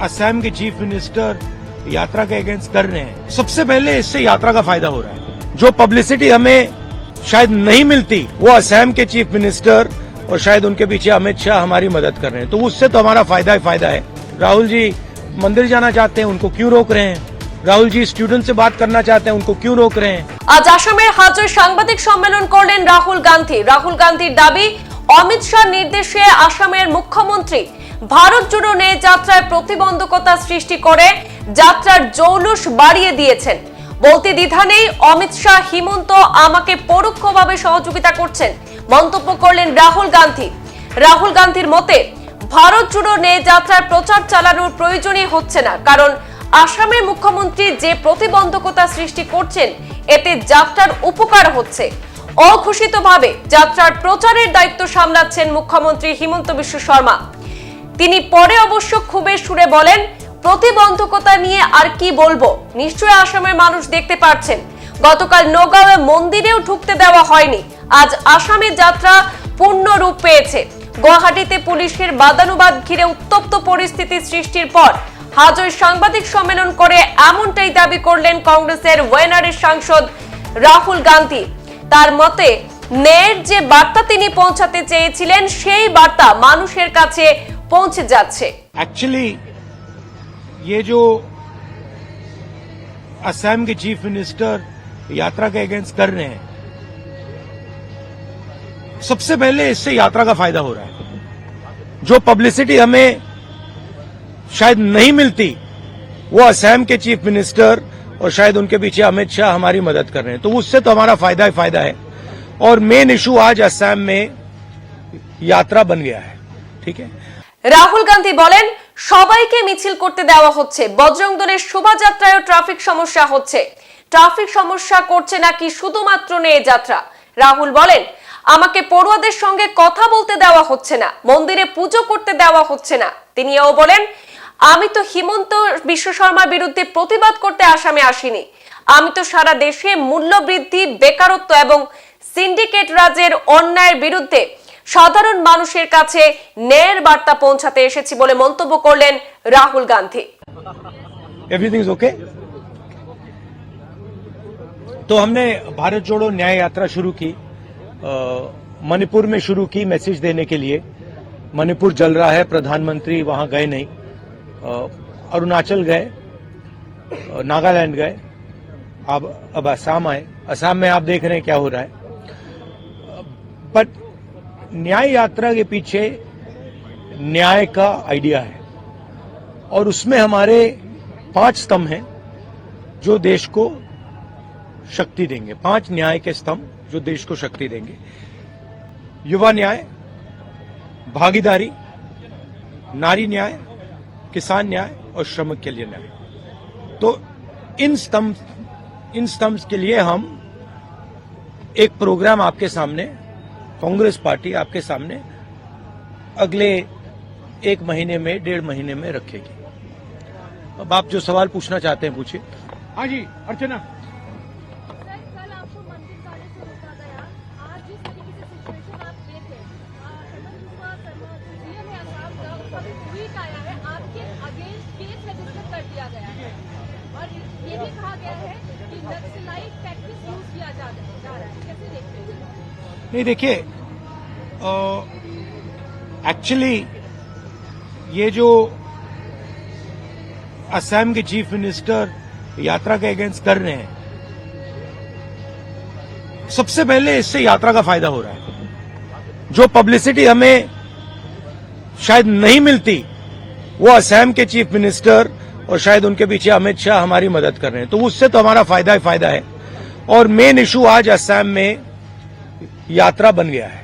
असम के chief minister यात्रा के अगेंस्ट कर रहे हैं। सबसे पहले इससे यात्रा का फायदा हो रहा है। जो पब्लिसिटी हमें शायद नहीं मिलती वो असम के चीफ मिनिस्टर और शायद उनके पीछे अमित शाह हमारी मदद कर रहे हैं, तो उससे तो हमारा फायदा ही फायदा है। राहुल जी मंदिर जाना चाहते हैं, उनको क्यों रोक रहे हैं? রাহুল জি স্টুডেন্ট से बात करना चाहते हैं, उनको क्यों रोक रहे हैं? আজ আসামের হাজোয় সাংবাদিক সম্মেলন করলেন রাহুল গান্ধী। রাহুল গান্ধীর দাবি, অমিত শাহ নির্দেশে আসামের মুখ্যমন্ত্রী ভারত জোড়ো নে যাত্রায় প্রতিবন্ধকতা সৃষ্টি করে যাত্রার জৌলুস বাড়িয়ে দিয়েছেন। বলতে দ্বিধা নেই, অমিত শাহ হিমন্ত আমাকে পরোক্ষভাবে সহযোগিতা করছেন মন্তব্য করলেন রাহুল গান্ধী। রাহুল গান্ধীর মতে ভারত জোড়ো নে যাত্রার প্রচার চালানোর প্রয়োজনই হচ্ছে না, কারণ আসামের মুখ্যমন্ত্রী যে প্রতিবন্ধকতা সৃষ্টি করছেন এতে যাত্রার উপকার হচ্ছে। অঘোষিতভাবে যাত্রার প্রচারের দায়িত্ব সামলাচ্ছেন মুখ্যমন্ত্রী হিমন্ত বিশ্ব শর্মা। তিনি পরে অবশ্য ক্ষোভের সুরে বলেন, প্রতিবন্ধকতা নিয়ে আর কি বলবো, নিশ্চয়ই আসামের মানুষ দেখতে পাচ্ছেন। গতকাল নগাঁওয়ে মন্দিরেও ঢুকতে দেওয়া হয়নি। আজ আসামের যাত্রা পূর্ণ রূপ পেয়েছে। গুয়াহাটিতে পুলিশের বাদানুবাদ ঘিরে উত্তপ্ত পরিস্থিতি সৃষ্টির পর হাজোয় সাংবাদিক সম্মেলন করে এমনটাই দাবি করলেন কংগ্রেসের ওয়েনারের সাংসদ রাহুল গান্ধী। তার মতে ন্যায়ের যে বার্তা তিনি পৌঁছাতে চেয়েছিলেন সেই বার্তা মানুষের কাছে পৌঁছে যাচ্ছে। एक्चुअली ये जो असम के चीफ मिनिस्टर यात्रा के अगेंस्ट कर रहे हैं, सबसे पहले इससे यात्रा का फायदा हो रहा है। जो पब्लिसिटी हमें शायद नहीं मिलती वो असम के चीफ मिनिस्टर और शायद उनके पीछे अमित शाह हमारी मदद कर रहे हैं, तो उससे तो हमारा फायदा ही फायदा है। और मेन इशू आज असम में यात्रा बन गया है। ठीक है, রাহুল গান্ধী বলেন, সবাইকে মিছিল করতে দেওয়া হচ্ছে, বজরং দলের শোভাযাত্রায়ও ট্রাফিক সমস্যা হচ্ছে। ট্রাফিক সমস্যা করছে নাকি শুধুমাত্র নিয়ে যাত্রা? রাহুল বলেন, আমাকে পড়ুয়াদের সঙ্গে কথা বলতে দেওয়া হচ্ছে না, মন্দিরে পুজো করতে দেওয়া হচ্ছে না। তিনি এও বলেন, আমি তো হিমন্ত বিশ্ব শর্মার বিরুদ্ধে প্রতিবাদ করতে আসামে আসিনি, আমি তো সারা দেশে মূল্য বৃদ্ধি, বেকারত্ব এবং সিন্ডিকেট রাজের অন্যায়ের বিরুদ্ধে সাধারণ মানুষের কাছে ন্যায়ের বার্তা পৌঁছাতে এসেছি বলে মন্তব্য করলেন Rahul Gandhi. Everything is okay. तो हमने भारत जोड़ो न्याय यात्रा शुरू की, मणिपुर में शुरू की मैसेज देने के लिए। मणिपुर जल रहा है, प्रधानमंत्री वहां गए नहीं। अरुणाचल गए, नागालैंड गए, अब असम आए। असम में आप देख रहे हैं क्या हो रहा है। बट न्याय यात्रा के पीछे न्याय का आइडिया है और उसमें हमारे 5 स्तंभ हैं जो देश को शक्ति देंगे। 5 न्याय के स्तंभ जो देश को शक्ति देंगे। युवा न्याय, भागीदारी, नारी न्याय, किसान न्याय और श्रमिक के लिए न्याय। तो इन स्तंभ के लिए हम एक प्रोग्राम आपके सामने, कांग्रेस पार्टी आपके सामने अगले 1 महीने में, 1.5 महीने में रखेगी। अब आप जो सवाल पूछना चाहते हैं पूछिए। हाँ जी अर्चना। कल आपको मंदिर जाने से रोका गया, आज जिस तरीके से सिचुएशन आप देखे, ट्वीट आया है आपके अगेंस्ट केस रजिस्टर कर दिया गया है और ये भी कहा गया है कि नक्सलाइट टैक्टिक्स यूज किया जा रहा है, कैसे देखते हैं? नहीं देखिए, एक्चुअली ये जो असम के चीफ मिनिस्टर यात्रा के अगेंस्ट कर रहे हैं, सबसे पहले इससे यात्रा का फायदा हो रहा है। जो पब्लिसिटी हमें शायद नहीं मिलती वो असम के चीफ मिनिस्टर और शायद उनके पीछे अमित शाह हमारी मदद कर रहे हैं, तो उससे तो हमारा फायदा ही फायदा है। और मेन इशू आज असम में यात्रा बन गया है।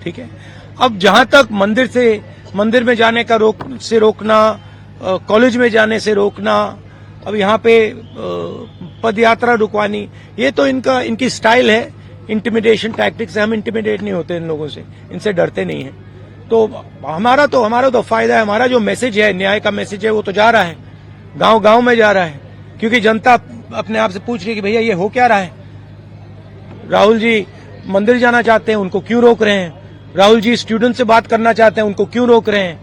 ठीक है, अब जहां तक मंदिर में जाने का रोकना, कॉलेज में जाने से रोकना, अब यहाँ पे पद यात्रा रुकवानी, ये तो इनकी स्टाइल है, इंटिमिडेशन टैक्टिक्स है। हम इंटिमिडेट नहीं होते इन लोगों से, इनसे डरते नहीं है। तो हमारा तो फायदा है। हमारा जो मैसेज है, न्याय का मैसेज है, वो तो जा रहा है, गांव में जा रहा है, क्योंकि जनता अपने आप से पूछ रही है कि भैया ये हो क्या रहा है। राहुल जी मंदिर जाना चाहते हैं, उनको क्यों रोक रहे हैं? राहुल जी स्टूडेंट से बात करना चाहते हैं, उनको क्यों रोक रहे हैं?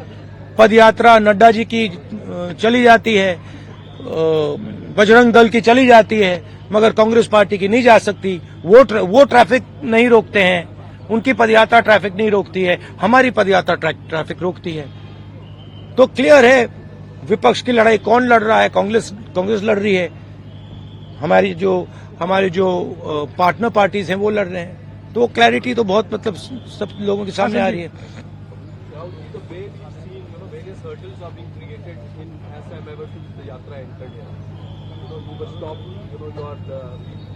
पद यात्रा, नड्डा जी की चली जाती है, बजरंग दल की चली जाती है, मगर कांग्रेस पार्टी की नहीं जा सकती। वो ट्रैफिक नहीं रोकते हैं, उनकी पदयात्रा ट्रैफिक नहीं रोकती है, हमारी पदयात्रा ट्रैफिक रोकती है। तो क्लियर है विपक्ष की लड़ाई कौन लड़ रहा है, कांग्रेस लड़ रही है, हमारे जो पार्टनर पार्टीज हैं वो लड़ रहे हैं। तो वो क्लैरिटी तो बहुत मतलब सब लोगों के सामने आ रही है।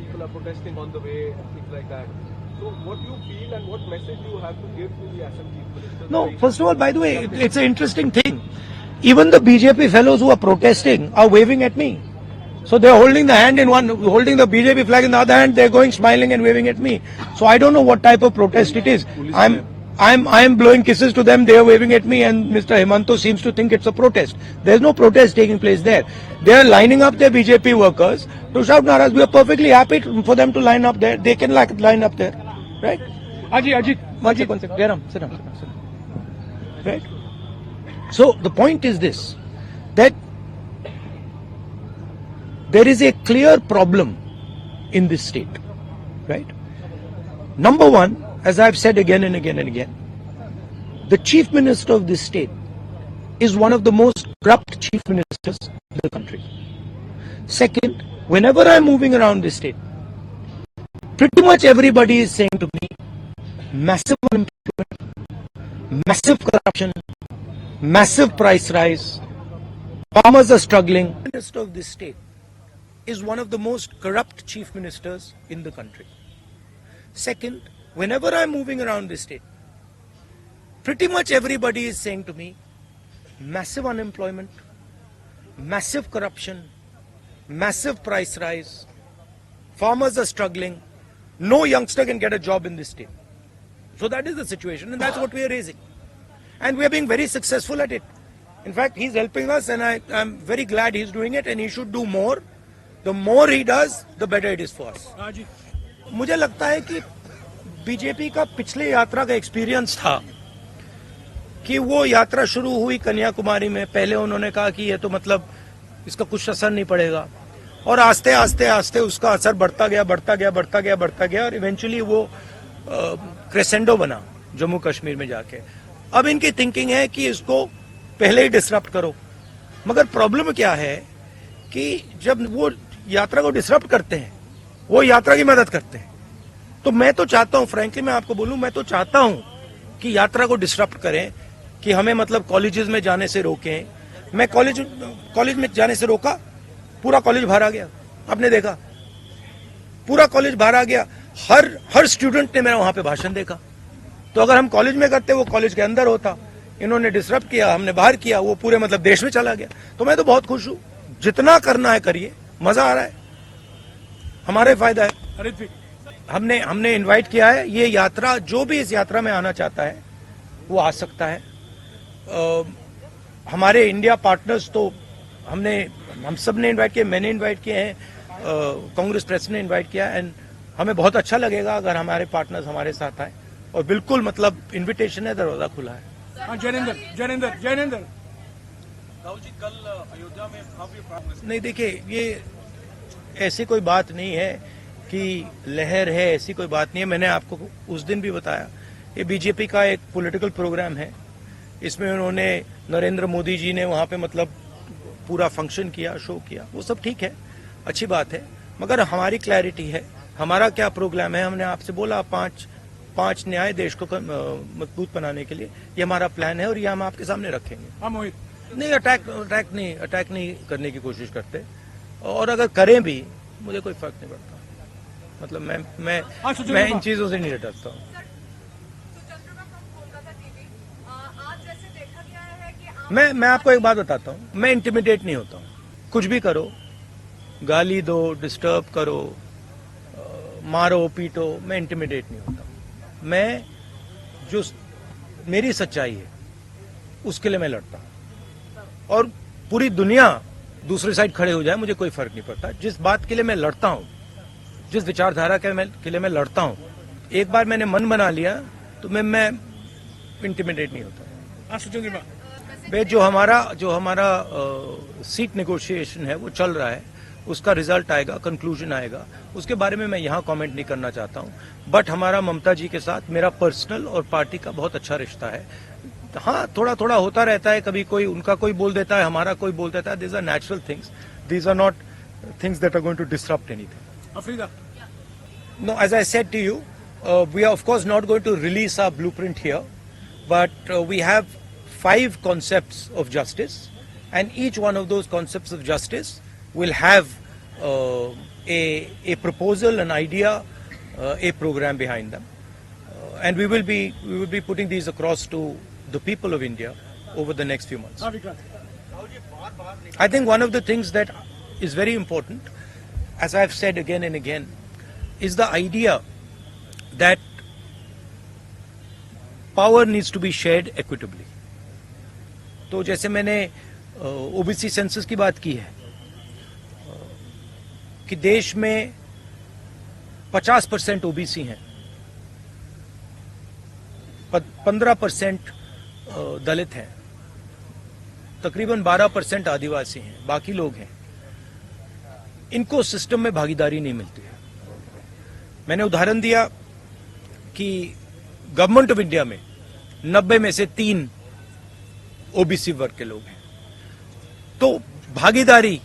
People are protesting on the way, things like that. So what do you feel and what message do you have to give to the Assam Chief Minister? No, first of all, by the way, it's an interesting thing. Even the BJP fellows who are protesting are waving at me. So they're holding the hand in one, holding the BJP flag in the other hand, they're going smiling and waving at me. So I don't know what type of protest it is. I'm blowing kisses to them, they are waving at me, and Mr. Hemanto seems to think it's a protest. There's no protest taking place there. They are lining up their BJP workers to shout naras. We are perfectly happy for them to line up there. They can line up there, right? Ajit, one second. Sit down. Right? So the point is this, that there is a clear problem in this state, right? Number one, as I've said again and again and again, the Chief Minister of this state is one of the most corrupt Chief Ministers in the country. Second, whenever I'm moving around this state, pretty much everybody is saying to me, massive unemployment, massive corruption, massive price rise, farmers are struggling. The Minister of this state is one of the most corrupt Chief Ministers in the country. Second, whenever I'm moving around this state, pretty much everybody is saying to me, massive unemployment, massive corruption, massive price rise, farmers are struggling, no youngster can get a job in this state. So that is the situation, and that's what we are raising. And we are being very successful at it. In fact, he's helping us, and I'm very glad he's doing it, and he should do more. The more he does, the better it is for us. मुझे लगता है कि BJP का पिछले यात्रा का experience था कि वो यात्रा शुरू हुई कन्याकुमारी में। पहले उन्होंने कहा कि ये तो मतलब इसका कुछ असर नहीं पड़ेगा, और आस्ते आस्ते उसका असर बढ़ता गया और इवेंचुअली वो क्रेसेंडो बना जम्मू कश्मीर में जाके। अब इनकी थिंकिंग है कि इसको पहले ही डिसरप्ट करो, मगर प्रॉब्लम क्या है कि जब वो यात्रा को डिसरप्ट करते हैं, वो यात्रा की मदद करते हैं। तो मैं तो चाहता हूं, फ्रैंकली मैं आपको बोलूं, मैं तो चाहता हूं कि यात्रा को डिसरप्ट करें, कि हमें मतलब कॉलेजेस में जाने से रोकें। मैं कॉलेज में जाने से रोका, पूरा कॉलेज भरा गया, आपने देखा पूरा कॉलेज भरा गया, हर स्टूडेंट ने मेरा वहां पे भाषण देखा। तो अगर हम कॉलेज में करते, वो कॉलेज के अंदर होता, इन्होंने डिसरप्ट किया, हमने बाहर किया, वो पूरे मतलब देश में चला गया। तो मैं तो बहुत खुश हूं, जितना करना है करिए, मजा आ रहा है, हमारे फायदा है। हमने इनवाइट किया है, ये यात्रा, जो भी इस यात्रा में आना चाहता है वो आ सकता है। हमारे इंडिया पार्टनर्स तो हम सब ने इनवाइट किए, मैंने इनवाइट किए हैं, कांग्रेस प्रेस ने इनवाइट किया, एंड हमें बहुत अच्छा लगेगा अगर हमारे पार्टनर्स हमारे साथ आए। और बिल्कुल मतलब इनविटेशन है, दरवाजा खुला है। जयनेंद्र राहुल जी, कल अयोध्या में नहीं, देखिए ये ऐसी कोई बात नहीं है कि लहर है, ऐसी कोई बात नहीं है। मैंने आपको उस दिन भी बताया, ये बीजेपी का एक पॉलिटिकल प्रोग्राम है। इसमें उन्होंने नरेंद्र मोदी जी ने वहां पे मतलब पूरा फंक्शन किया, शो किया, वो सब ठीक है, अच्छी बात है, मगर हमारी क्लैरिटी है, हमारा क्या प्रोग्राम है। हमने आपसे बोला पांच न्याय देश को मजबूत बनाने के लिए, ये हमारा प्लान है और ये हम आपके सामने रखेंगे। नहीं, अटैक नहीं करने की कोशिश करते, और अगर करें भी मुझे कोई फर्क नहीं पड़ता। मतलब मैं इन चीजों से नहीं डरता हूँ। मैं आपको एक बात बताता हूँ, मैं इंटिमिडेट नहीं होता हूँ। कुछ भी करो, गाली दो, डिस्टर्ब करो, मारो पीटो, मैं इंटिमिडेट नहीं होता हूँ। मैं जो मेरी सच्चाई है उसके लिए मैं लड़ता हूँ, और पूरी दुनिया दूसरी साइड खड़े हो जाए, मुझे कोई फर्क नहीं पड़ता। जिस बात के लिए मैं लड़ता हूँ, जिस विचारधारा के लिए मैं लड़ता हूँ, एक बार मैंने मन बना लिया तो मैं इंटिमिडेट नहीं होता। वे जो हमारा सीट नेगोशिएशन है वो चल रहा है, उसका रिजल्ट आएगा, कंक्लूजन आएगा, उसके बारे में मैं यहाँ कमेंट नहीं करना चाहता हूँ। बट हमारा ममता जी के साथ मेरा पर्सनल और पार्टी का बहुत अच्छा रिश्ता है। हाँ, थोड़ा थोड़ा होता रहता है, कभी कोई उनका कोई बोल देता है, हमारा कोई बोल देता है। These are natural things, these are not things that are going to disrupt anything. Afrida. No, as I said to you, we are of course not going to release our blueprint here, but we have 5 concepts of justice, and each one of those concepts of justice will have a proposal, an idea, a program behind them, and we will be putting these across to the people of India over the next few months. I think one of the things that is very important, as I've said again and again, is the idea that power needs to be shared equitably. तो जैसे मैंने OBC census की बात की है कि देश में 50% ओबीसी हैं, 15% दलित हैं, तकरीबन 12% आदिवासी हैं, बाकी लोग हैं। इनको सिस्टम में भागीदारी नहीं मिलती है। मैंने उदाहरण दिया कि गवर्नमेंट ऑफ इंडिया में 90 में से 3 ओबीसी वर्ग के लोग हैं। तो भागीदारी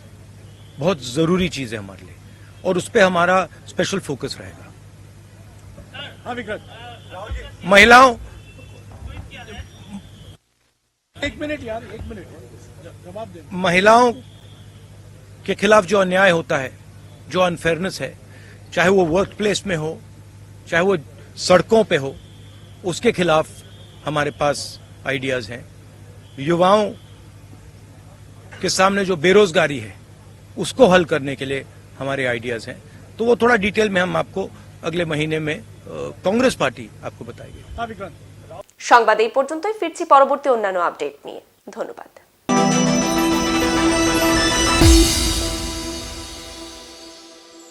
बहुत जरूरी चीज है हमारे लिए, और उस पर हमारा स्पेशल फोकस रहेगा। महिलाओं, 1 मिनट यार, 1 मिनट जवाब दे। महिलाओं के खिलाफ जो अन्याय होता है, जो अनफेयरनेस है, चाहे वो वर्क प्लेस में हो, चाहे वो सड़कों पे हो, उसके खिलाफ हमारे पास आइडियाज हैं। युवाओं के सामने जो बेरोजगारी है, उसको हल करने के लिए हमारे आइडियाज हैं। तो वो थोड़ा डिटेल में हम आपको अगले महीने में कांग्रेस पार्टी आपको बताएगी। সংবাদ এই পর্যন্তই, ফিরছি পরবর্তী অন্যান্য আপডেট নিয়ে। ধন্যবাদ।